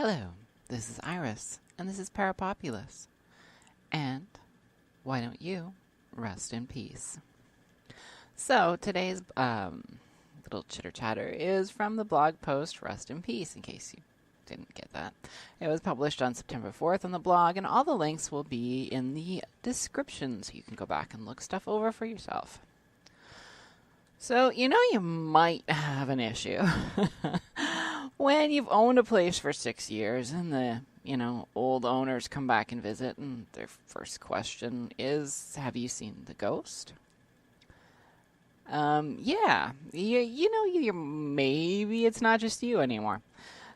Hello, this is Iris, and this is Parapopulous. And why don't you rest in peace? So today's little chitter-chatter is from the blog post Rest in Peace, in case you didn't get that. It was published on September 4th on the blog, and all the links will be in the description, so you can go back and look stuff over for yourself. So, you might have an issue when you've owned a place for 6 years and the, old owners come back and visit, and their first question is, have you seen the ghost? Yeah, maybe it's not just you anymore.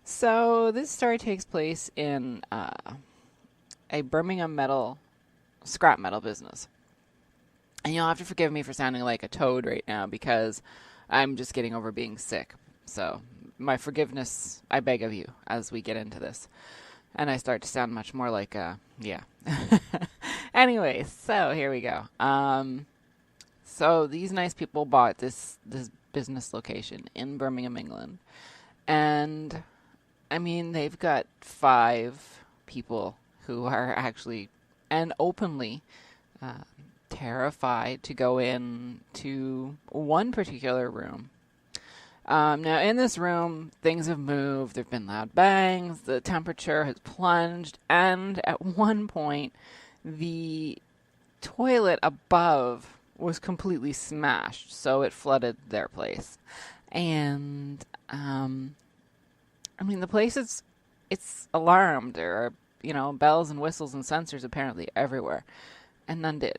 So this story takes place in a Birmingham scrap metal business. And you'll have to forgive me for sounding like a toad right now because I'm just getting over being sick. So my forgiveness, I beg of you, as we get into this. And I start to sound much more like yeah. Anyway, so here we go. So these nice people bought this business location in Birmingham, England. And, they've got 5 people who are actually and openly terrified to go in to one particular room. Now, in this room, things have moved. There have been loud bangs. The temperature has plunged. And at one point, the toilet above was completely smashed. So it flooded their place. And, the place it's alarmed. There are, bells and whistles and sensors apparently everywhere. And none did.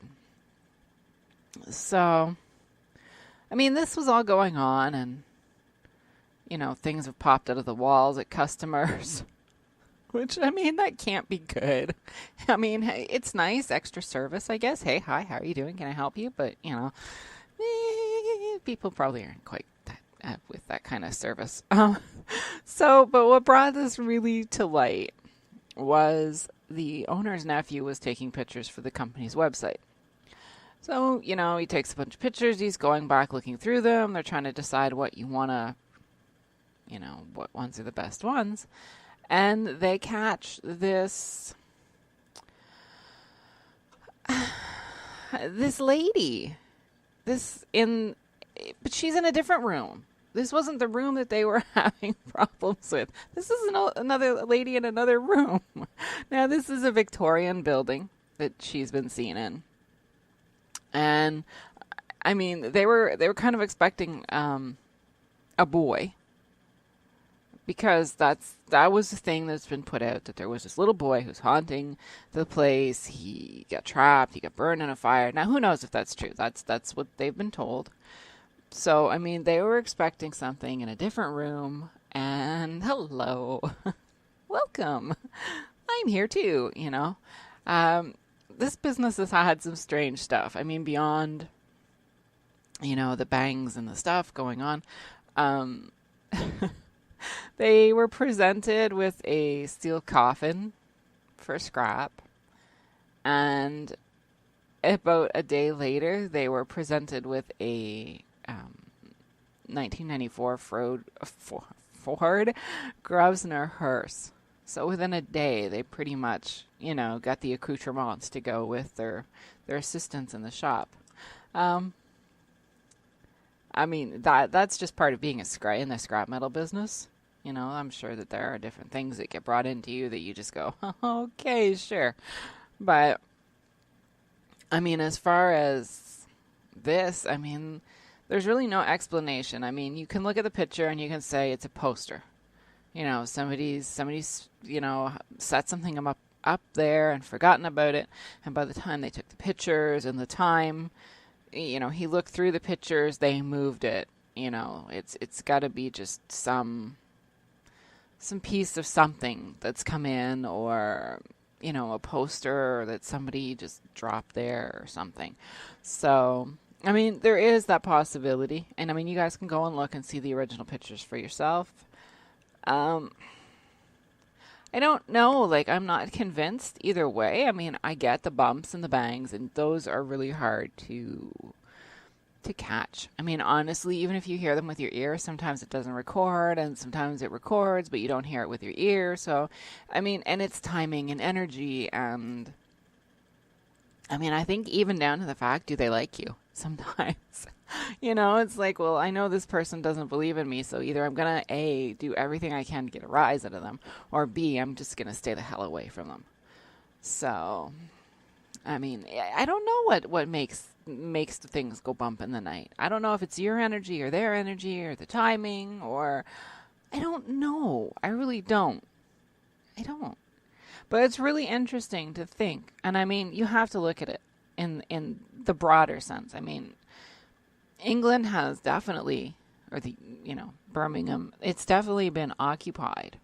So, this was all going on, and, things have popped out of the walls at customers, which, that can't be good. Hey, it's nice, extra service, I guess. Hey, hi, how are you doing? Can I help you? But, people probably aren't quite that with that kind of service. But what brought this really to light was the owner's nephew was taking pictures for the company's website. So, he takes a bunch of pictures, he's going back looking through them, they're trying to decide what you want to, what ones are the best ones. And they catch this lady, but she's in a different room. This wasn't the room that they were having problems with. This is another lady in another room. Now, this is a Victorian building that she's been seen in. And, they were kind of expecting a boy, because that was the thing that's been put out, that there was this little boy who's haunting the place. He got trapped, he got burned in a fire. Now, who knows if that's true? That's what they've been told. So, they were expecting something in a different room, and hello, welcome. I'm here too, This business has had some strange stuff. Beyond, the bangs and the stuff going on. They were presented with a steel coffin for scrap. And about a day later, they were presented with a 1994 Ford Grosvenor hearse. So within a day, they pretty much, got the accoutrements to go with their assistants in the shop. That's just part of being in the scrap metal business. I'm sure that there are different things that get brought into you that you just go, okay, sure. But, as far as this, there's really no explanation. You can look at the picture and you can say it's a poster. Somebody's set something up there and forgotten about it. And by the time they took the pictures and the time, he looked through the pictures, they moved it. It's got to be just some piece of something that's come in, or, a poster that somebody just dropped there or something. So, there is that possibility. And, you guys can go and look and see the original pictures for yourself. I don't know, I'm not convinced either way. I get the bumps and the bangs, and those are really hard to to catch. I mean, honestly, even if you hear them with your ear, sometimes it doesn't record and sometimes it records, but you don't hear it with your ear. So, I mean, and it's timing and energy. And I mean, I think even down to the fact, do they like you sometimes? It's like, well, I know this person doesn't believe in me. So either I'm going to A, do everything I can to get a rise out of them, or B, I'm just going to stay the hell away from them. So, I mean, I don't know what makes the things go bump in the night. I don't know if it's your energy or their energy or the timing, or I don't know. I really don't. I don't. But it's really interesting to think. And I mean, you have to look at it in the broader sense. I mean, England has definitely, or Birmingham, it's definitely been occupied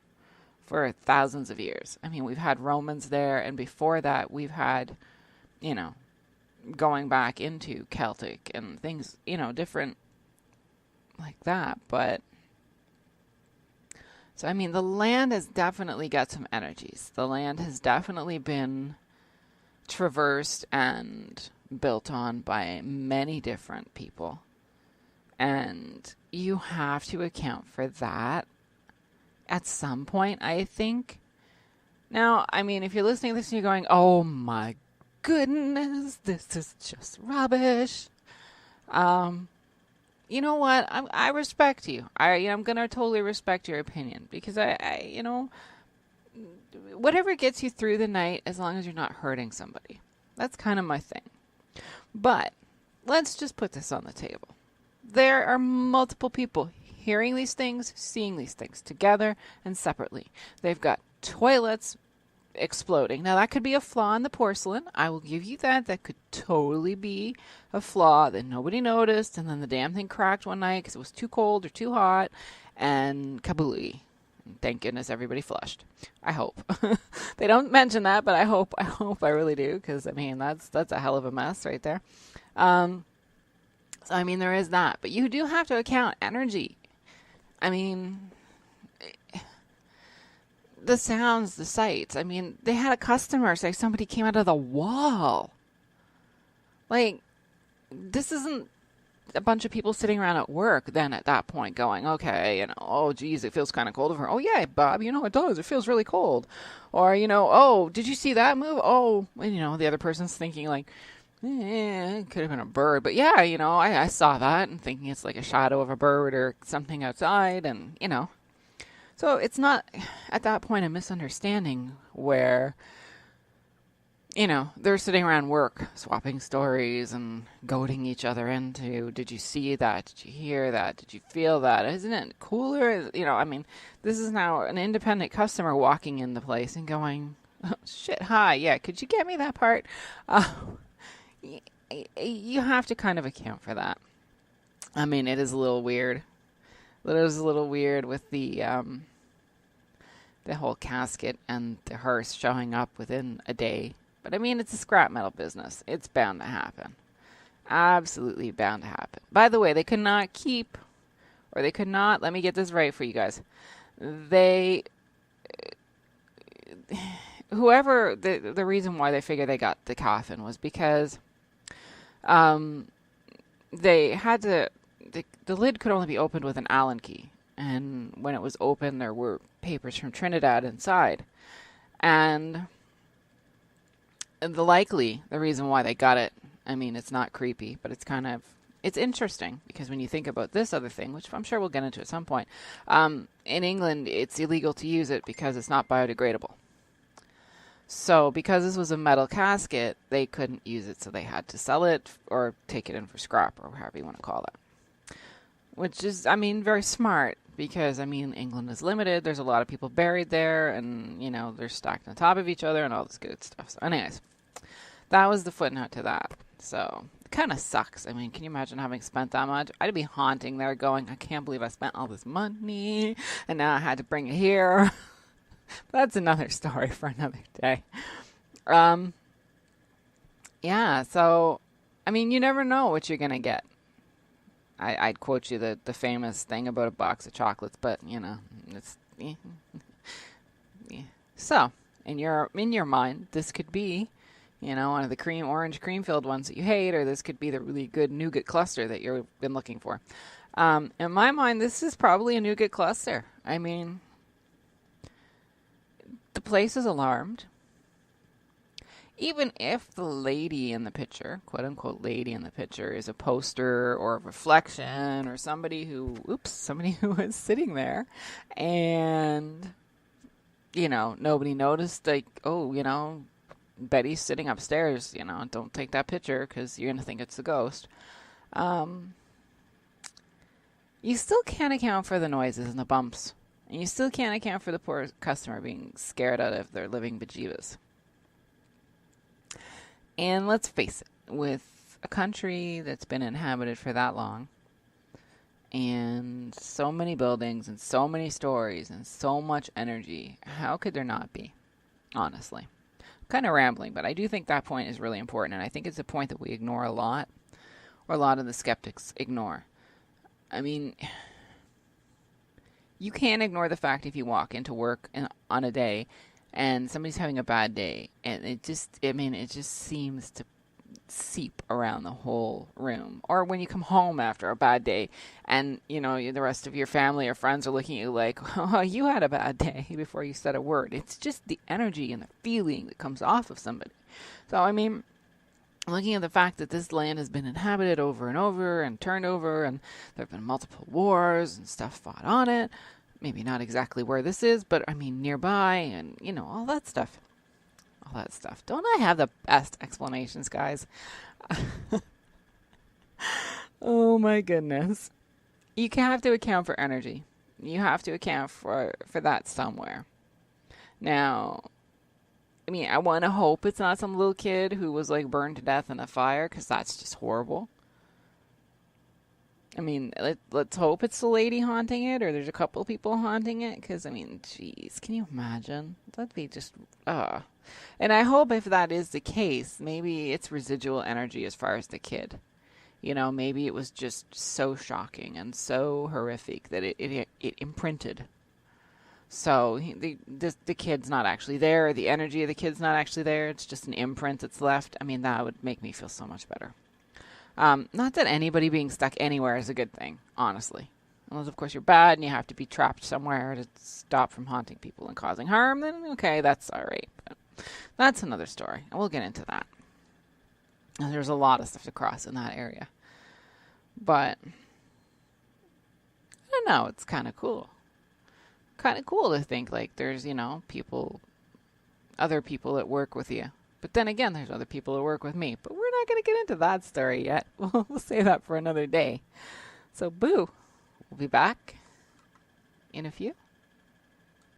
for thousands of years. I mean, we've had Romans there, and before that we've had, going back into Celtic and things, different like that. But, so, I mean, the land has definitely got some energies. The land has definitely been traversed and built on by many different people. And you have to account for that at some point, I think. Now, I mean, if you're listening to this and you're going, oh my goodness, this is just rubbish. You know what? I respect you. I'm going to totally respect your opinion, because I whatever gets you through the night, as long as you're not hurting somebody. That's kind of my thing. But let's just put this on the table. There are multiple people hearing these things, seeing these things together and separately. They've got toilets exploding. Now, that could be a flaw in the porcelain. I will give you that. That could totally be a flaw that nobody noticed, and then the damn thing cracked one night because it was too cold or too hot, and kablooey. Thank goodness everybody flushed. I hope. They don't mention that, but I hope I really do, because, I mean, that's a hell of a mess right there. So, I mean, there is that. But you do have to account energy. I mean, the sounds, the sights. I mean, they had a customer say somebody came out of the wall. Like, this isn't a bunch of people sitting around at work then at that point going, okay, oh, geez, it feels kind of cold over here. Oh, yeah, Bob, it does. It feels really cold. Or, oh, did you see that move? Oh, and, the other person's thinking like, it could have been a bird. But yeah, I saw that and thinking it's like a shadow of a bird or something outside. And, so it's not at that point a misunderstanding where, they're sitting around work swapping stories and goading each other into, did you see that? Did you hear that? Did you feel that? Isn't it cooler? I mean, this is now an independent customer walking in the place and going, oh, shit, hi, yeah, could you get me that part? You have to kind of account for that. I mean, it is a little weird. It is a little weird with the whole casket and the hearse showing up within a day. But I mean, it's a scrap metal business. It's bound to happen. Absolutely bound to happen. By the way, they could not, let me get this right for you guys. The reason why they figured they got the coffin was because they had to, the lid could only be opened with an Allen key. And when it was open, there were papers from Trinidad inside. And the reason why they got it, I mean, it's not creepy, but it's interesting, because when you think about this other thing, which I'm sure we'll get into at some point, in England, it's illegal to use it because it's not biodegradable. So because this was a metal casket, they couldn't use it, so they had to sell it or take it in for scrap, or however you want to call it. Which is, I mean, very smart, because, I mean, England is limited. There's a lot of people buried there, and, they're stacked on top of each other and all this good stuff. So anyways, that was the footnote to that. So it kind of sucks. I mean, can you imagine having spent that much? I'd be haunting there going, I can't believe I spent all this money, and now I had to bring it here. That's another story for another day. Yeah, so, I mean, you never know what you're going to get. I'd quote you the famous thing about a box of chocolates, but, it's... Yeah. So, in your mind, this could be, You know, one of the orange cream filled ones that you hate, or this could be the really good nougat cluster that you've been looking for. In my mind, this is probably a nougat cluster. I mean, the place is alarmed. Even if the lady in the picture, quote unquote lady in the picture, is a poster or a reflection or somebody who was sitting there and, you know, nobody noticed, like, oh, you know, Betty's sitting upstairs, you know, don't take that picture because you're going to think it's the ghost. You still can't account for the noises and the bumps. And you still can't account for the poor customer being scared out of their living bejeebus. And let's face it, with a country that's been inhabited for that long, and so many buildings, and so many stories, and so much energy, how could there not be? Honestly. I'm kind of rambling, but I do think that point is really important, and I think it's a point that we ignore a lot, or a lot of the skeptics ignore. I mean, you can't ignore the fact if you walk into work on a day and somebody's having a bad day, and it just seems to seep around the whole room. Or when you come home after a bad day and, you know, the rest of your family or friends are looking at you like, oh, you had a bad day before you said a word. It's just the energy and the feeling that comes off of somebody. So, I mean, looking at the fact that this land has been inhabited over and over and turned over, and there have been multiple wars and stuff fought on it. Maybe not exactly where this is, but I mean nearby, and, you know, all that stuff. All that stuff. Don't I have the best explanations, guys? Oh my goodness. You have to account for energy. You have to account for that somewhere. Now, I mean, I want to hope it's not some little kid who was like burned to death in a fire, because that's just horrible. I mean, let's hope it's the lady haunting it, or there's a couple people haunting it, because, I mean, jeez, can you imagine? That'd be just, And I hope if that is the case, maybe it's residual energy as far as the kid. You know, maybe it was just so shocking and so horrific that it imprinted. So the kid's not actually there, the energy of the kid's not actually there, it's just an imprint that's left. I mean, that would make me feel so much better. Not that anybody being stuck anywhere is a good thing, honestly. Unless, of course, you're bad and you have to be trapped somewhere to stop from haunting people and causing harm, then okay, that's all right. But that's another story, and we'll get into that. And there's a lot of stuff to cross in that area. But, I don't know, it's kind of cool. Kind of cool to think, like, there's, you know, other people that work with you. But then again, there's other people that work with me. But we're not going to get into that story yet. We'll save that for another day. So, boo. We'll be back in a few.